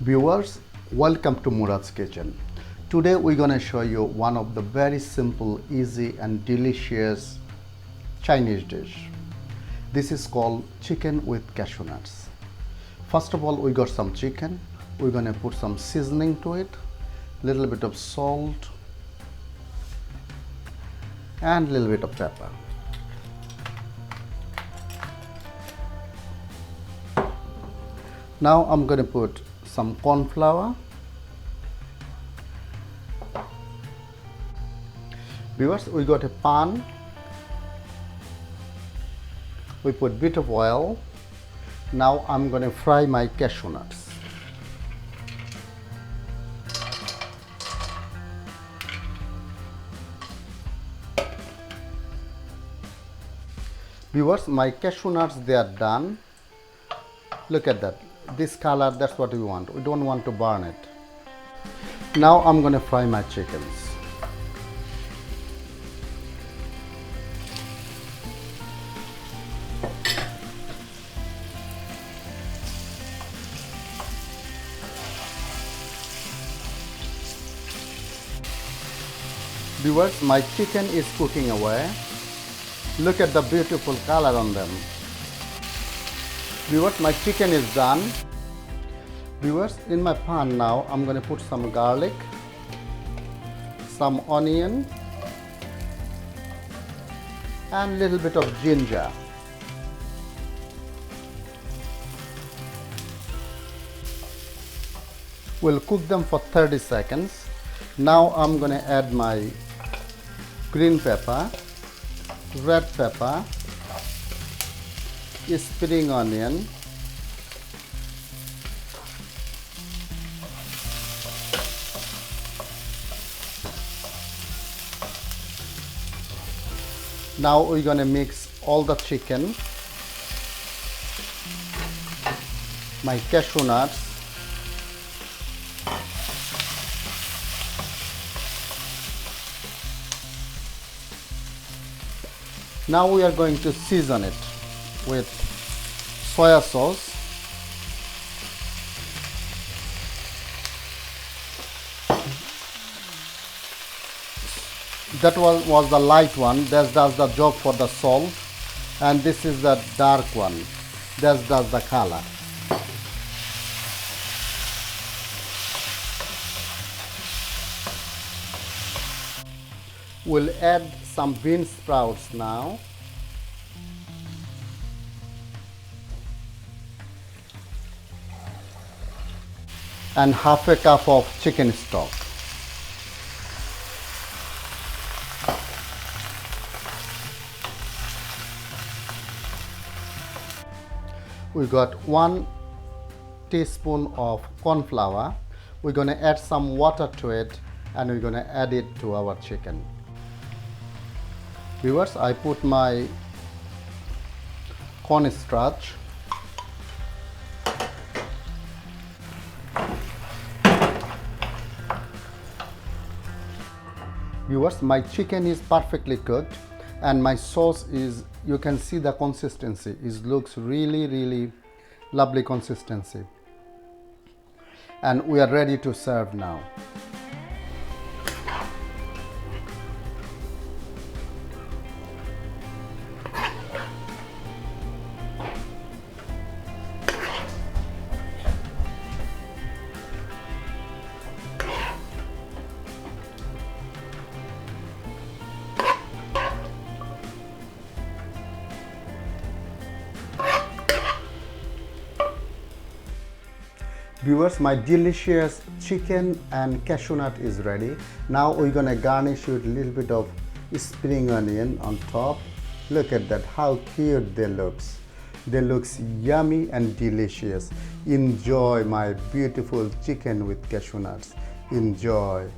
Viewers, welcome to Murad's Kitchen. Today we're going to show you one of the very simple, easy and delicious Chinese dish. This is called chicken with cashew nuts. First of all, we got some chicken. We're going to put some seasoning to it, little bit of salt and little bit of pepper. Now I'm going to put some cornflour. Viewers, we got a pan. We put bit of oil. Now I'm going to fry my cashew nuts. Viewers, my cashew nuts, they are done. Look at that. This color, that's what we want. We don't want to burn it. Now I'm going to fry my chickens. Viewers, my chicken is cooking away. Look at the beautiful color on them. Viewers, my chicken is done. Viewers, in my pan now, I'm going to put some garlic, some onion, and little bit of ginger. We'll cook them for 30 seconds. Now I'm going to add my green pepper, red pepper, spring onion, now we're going to mix all the chicken, my cashew nuts, now we are going to season it with soya sauce, that was the light one, that does the job for the salt, and this is the dark one, that does the color. We'll add some bean sprouts now. And half a cup of chicken stock. We got 1 teaspoon of corn flour. We're going to add some water to it and we're going to add it to our chicken. Viewers, I put my cornstarch. Viewers, my chicken is perfectly cooked and my sauce is, you can see the consistency, it looks really lovely consistency, and we are ready to serve now. Viewers, my delicious chicken and cashew nut is ready. Now we're gonna garnish with a little bit of spring onion on top. Look at that, how cute they looks. They looks yummy and delicious. Enjoy my beautiful chicken with cashew nuts. Enjoy.